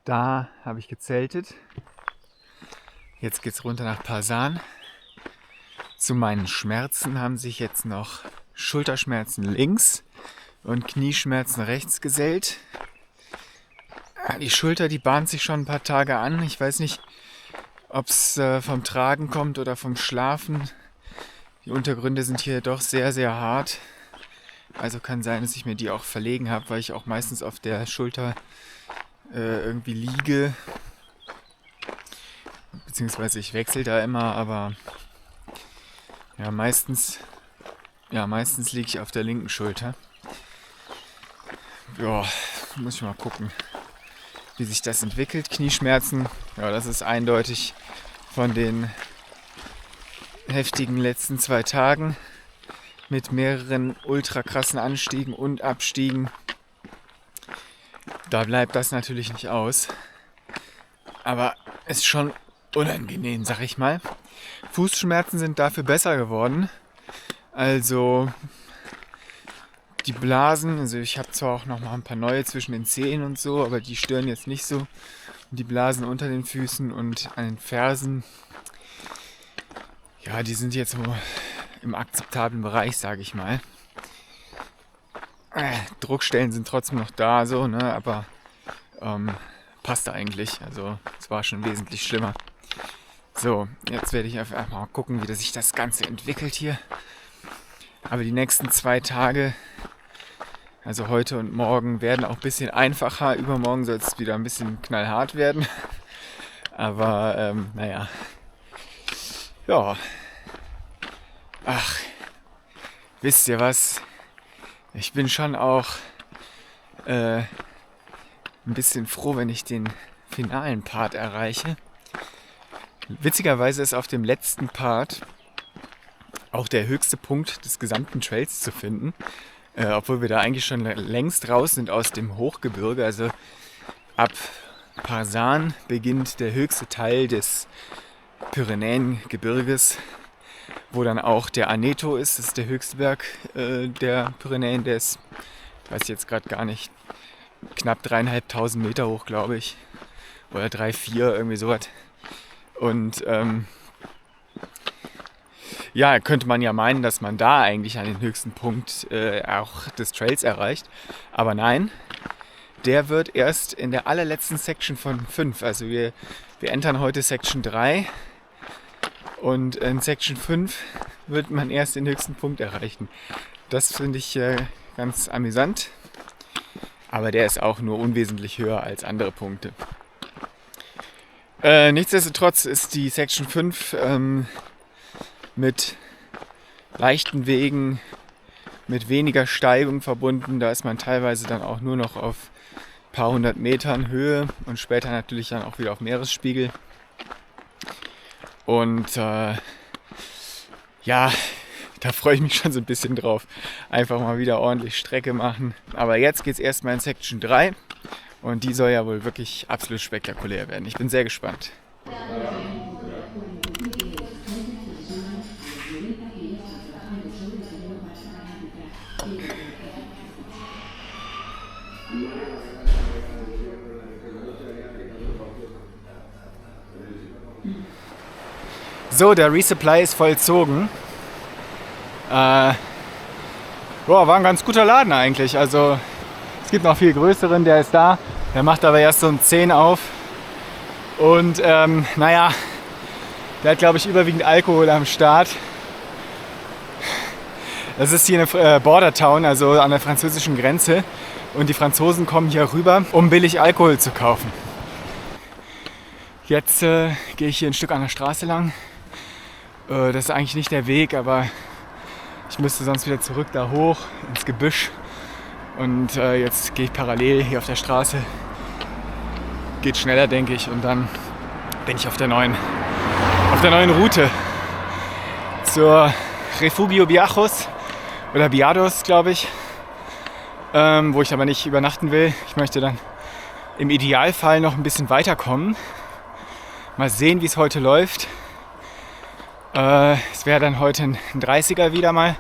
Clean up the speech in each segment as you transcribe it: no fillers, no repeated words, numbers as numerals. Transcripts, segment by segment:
Da habe ich gezeltet. Jetzt geht's runter nach Parsan. Zu meinen Schmerzen haben sich jetzt noch Schulterschmerzen links und Knieschmerzen rechts gesellt. Die Schulter, die bahnt sich schon ein paar Tage an. Ich weiß nicht, ob es vom Tragen kommt oder vom Schlafen. Die Untergründe sind hier doch sehr, sehr hart. Also kann sein, dass ich mir die auch verlegen habe, weil ich auch meistens auf der Schulter irgendwie liege. Beziehungsweise ich wechsle da immer, aber ja, meistens liege ich auf der linken Schulter. Ja, muss ich mal gucken, wie sich das entwickelt. Knieschmerzen, ja, das ist eindeutig von den heftigen letzten 2 Tagen mit mehreren ultra krassen Anstiegen und Abstiegen. Da bleibt das natürlich nicht aus. Aber es ist schon unangenehm, sag ich mal. Fußschmerzen sind dafür besser geworden. Also die Blasen, also ich habe zwar auch noch mal ein paar neue zwischen den Zehen und so, aber die stören jetzt nicht so. Und die Blasen unter den Füßen und an den Fersen, ja, die sind jetzt so im akzeptablen Bereich, sage ich mal. Druckstellen sind trotzdem noch da, so, ne, aber passt eigentlich. Also es war schon wesentlich schlimmer. So, jetzt werde ich einfach mal gucken, wie sich das Ganze entwickelt hier. Aber die nächsten 2 Tage, also heute und morgen, werden auch ein bisschen einfacher. Übermorgen soll es wieder ein bisschen knallhart werden. Aber naja. Ja. Ach, wisst ihr was? Ich bin schon auch ein bisschen froh, wenn ich den finalen Part erreiche. Witzigerweise ist auf dem letzten Part auch der höchste Punkt des gesamten Trails zu finden. Obwohl wir da eigentlich schon längst raus sind aus dem Hochgebirge. Also ab Parsan beginnt der höchste Teil des Pyrenäengebirges, wo dann auch der Aneto ist. Das ist der höchste Berg der Pyrenäen. Der ist, weiß ich jetzt gerade gar nicht, knapp 3.500 Meter hoch, glaube ich. Oder 3, 4, irgendwie sowas. Und ja, könnte man ja meinen, dass man da eigentlich an den höchsten Punkt auch des Trails erreicht. Aber nein, der wird erst in der allerletzten Section von 5. Also wir entern heute Section 3. Und in Section 5 wird man erst den höchsten Punkt erreichen. Das finde ich ganz amüsant. Aber der ist auch nur unwesentlich höher als andere Punkte. Nichtsdestotrotz ist die Section 5 mit leichten Wegen, mit weniger Steigung verbunden. Da ist man teilweise dann auch nur noch auf ein paar 100 Metern Höhe und später natürlich dann auch wieder auf Meeresspiegel. Und ja, da freue ich mich schon so ein bisschen drauf. Einfach mal wieder ordentlich Strecke machen. Aber jetzt geht es erstmal in Section 3 und die soll ja wohl wirklich absolut spektakulär werden. Ich bin sehr gespannt. So, der Resupply ist vollzogen. War ein ganz guter Laden eigentlich. Also es gibt noch viel größeren, der ist da. Der macht aber erst so um 10 auf. Und naja, der hat, glaube ich, überwiegend Alkohol am Start. Das ist hier eine Border Town, also an der französischen Grenze. Und die Franzosen kommen hier rüber, um billig Alkohol zu kaufen. Jetzt gehe ich hier ein Stück an der Straße lang. Das ist eigentlich nicht der Weg, aber ich müsste sonst wieder zurück da hoch ins Gebüsch. Und jetzt gehe ich parallel hier auf der Straße. Geht schneller, denke ich. Und dann bin ich auf der neuen Route zur Refugio Biajos oder Biados, glaube ich. Wo ich aber nicht übernachten will. Ich möchte dann im Idealfall noch ein bisschen weiterkommen. Mal sehen, wie es heute läuft. Es wäre dann heute ein 30er wieder mal.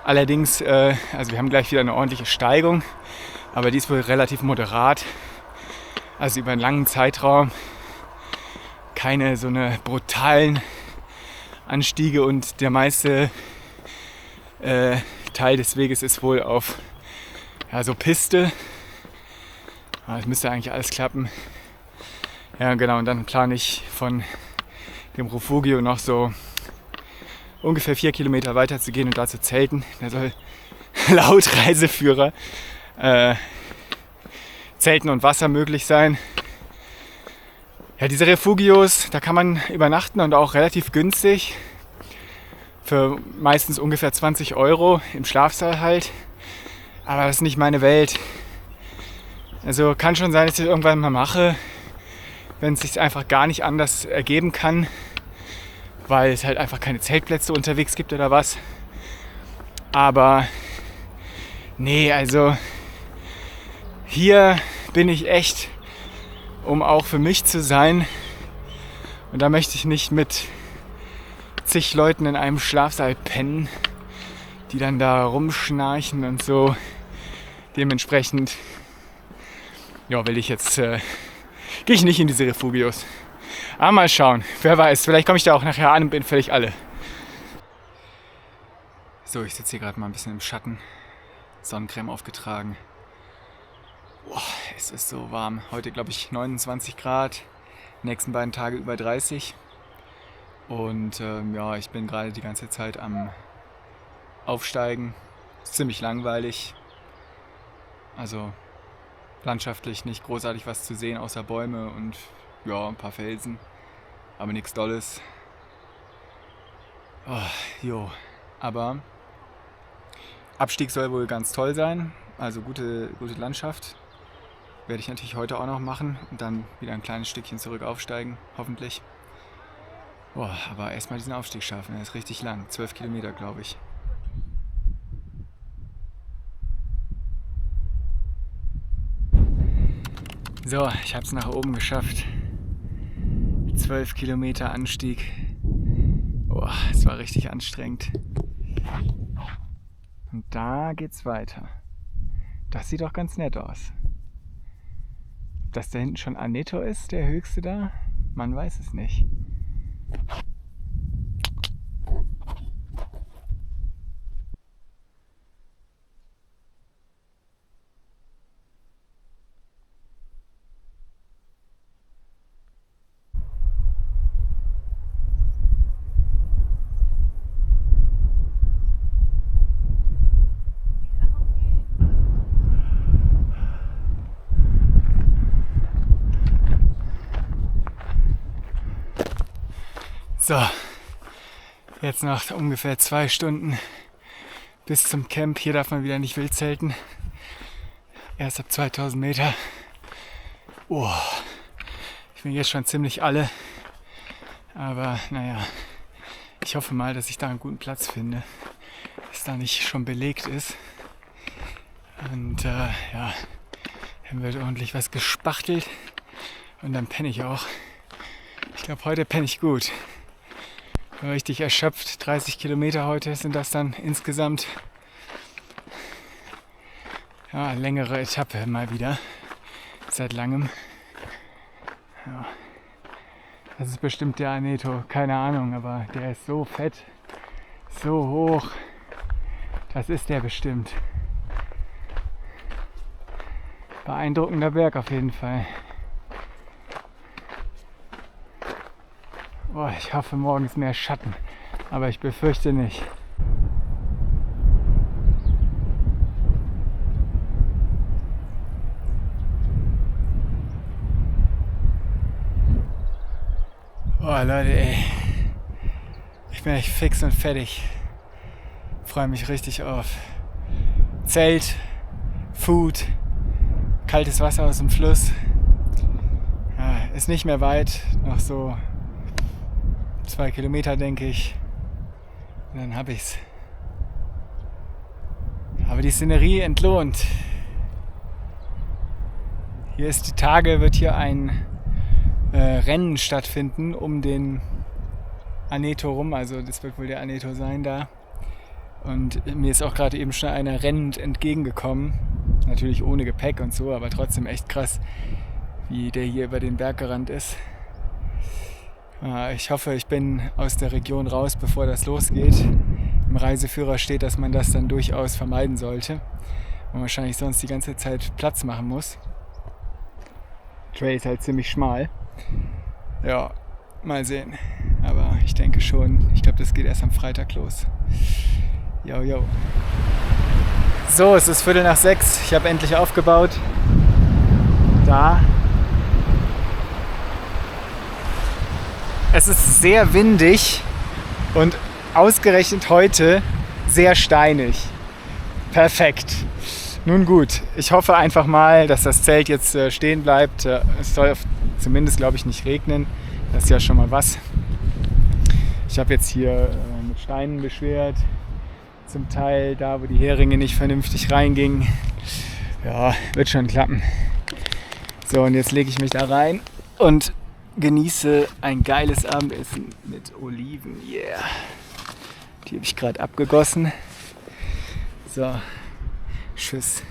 Allerdings, also wir haben gleich wieder eine ordentliche Steigung, aber die ist wohl relativ moderat. Also über einen langen Zeitraum keine so eine brutalen Anstiege und der meiste Teil des Weges ist wohl auf so Piste. Das müsste eigentlich alles klappen. Ja genau, und dann plane ich von dem Refugio noch so ungefähr 4 Kilometer weiter zu gehen und da zu zelten. Da soll laut Reiseführer Zelten und Wasser möglich sein. Ja, diese Refugios, da kann man übernachten und auch relativ günstig. Für meistens ungefähr 20 € im Schlafsaal halt. Aber das ist nicht meine Welt. Also kann schon sein, dass ich das irgendwann mal mache, wenn es sich einfach gar nicht anders ergeben kann, weil es halt einfach keine Zeltplätze unterwegs gibt oder was. Aber nee, also hier bin ich echt, um auch für mich zu sein. Und da möchte ich nicht mit zig Leuten in einem Schlafsaal pennen, die dann da rumschnarchen und so. Dementsprechend will ich jetzt, gehe ich nicht in diese Refugios. Aber mal schauen, wer weiß, vielleicht komme ich da auch nachher an und bin völlig alle. So, ich sitze hier gerade mal ein bisschen im Schatten, Sonnencreme aufgetragen. Boah, es ist so warm. Heute glaube ich 29 Grad, die nächsten beiden Tage über 30. Und ich bin gerade die ganze Zeit am Aufsteigen. Ist ziemlich langweilig. Also landschaftlich nicht großartig was zu sehen, außer Bäume und ein paar Felsen. Aber nichts Dolles. Aber Abstieg soll wohl ganz toll sein. Also gute Landschaft. Werde ich natürlich heute auch noch machen und dann wieder ein kleines Stückchen zurück aufsteigen, hoffentlich. Aber erstmal diesen Aufstieg schaffen, der ist richtig lang, 12 Kilometer glaube ich. So, ich habe es nach oben geschafft. 12 Kilometer Anstieg. Es war richtig anstrengend. Und da geht's weiter. Das sieht doch ganz nett aus. Ob das da hinten schon Aneto ist, der höchste da? Man weiß es nicht. So, jetzt noch ungefähr 2 Stunden bis zum Camp. Hier darf man wieder nicht wild zelten. Erst ab 2000 Meter. Ich bin jetzt schon ziemlich alle. Aber naja, ich hoffe mal, dass ich da einen guten Platz finde. Dass da nicht schon belegt ist. Und dann wird ordentlich was gespachtelt. Und dann penne ich auch. Ich glaube, heute penne ich gut. Richtig erschöpft. 30 Kilometer heute sind das dann insgesamt. Ja, längere Etappe mal wieder. Seit langem. Ja. Das ist bestimmt der Aneto. Keine Ahnung, aber der ist so fett. So hoch. Das ist der bestimmt. Beeindruckender Berg auf jeden Fall. Ich hoffe, morgen ist mehr Schatten, aber ich befürchte nicht. Leute, ey. Ich bin echt fix und fertig. Freue mich richtig auf Zelt, Food, kaltes Wasser aus dem Fluss. Ja, ist nicht mehr weit, noch so 2 Kilometer, denke ich. Und dann habe ich's. Aber die Szenerie entlohnt. Hier ist die Tage, wird hier ein Rennen stattfinden um den Aneto rum. Also das wird wohl der Aneto sein da. Und mir ist auch gerade eben schon einer rennend entgegengekommen. Natürlich ohne Gepäck und so, aber trotzdem echt krass, wie der hier über den Berg gerannt ist. Ich hoffe, ich bin aus der Region raus, bevor das losgeht. Im Reiseführer steht, dass man das dann durchaus vermeiden sollte. Und wahrscheinlich sonst die ganze Zeit Platz machen muss. Der Trail ist halt ziemlich schmal. Ja, mal sehen. Aber ich denke schon, ich glaube, das geht erst am Freitag los. Jo, jo. So, es ist 5:45. Ich habe endlich aufgebaut. Da. Es ist sehr windig und ausgerechnet heute sehr steinig. Perfekt. Nun gut, ich hoffe einfach mal, dass das Zelt jetzt stehen bleibt. Es soll zumindest, glaube ich, nicht regnen. Das ist ja schon mal was. Ich habe jetzt hier mit Steinen beschwert. Zum Teil da, wo die Heringe nicht vernünftig reingingen. Ja, wird schon klappen. So, und jetzt lege ich mich da rein und genieße ein geiles Abendessen mit Oliven. Yeah. Die habe ich gerade abgegossen. So, tschüss.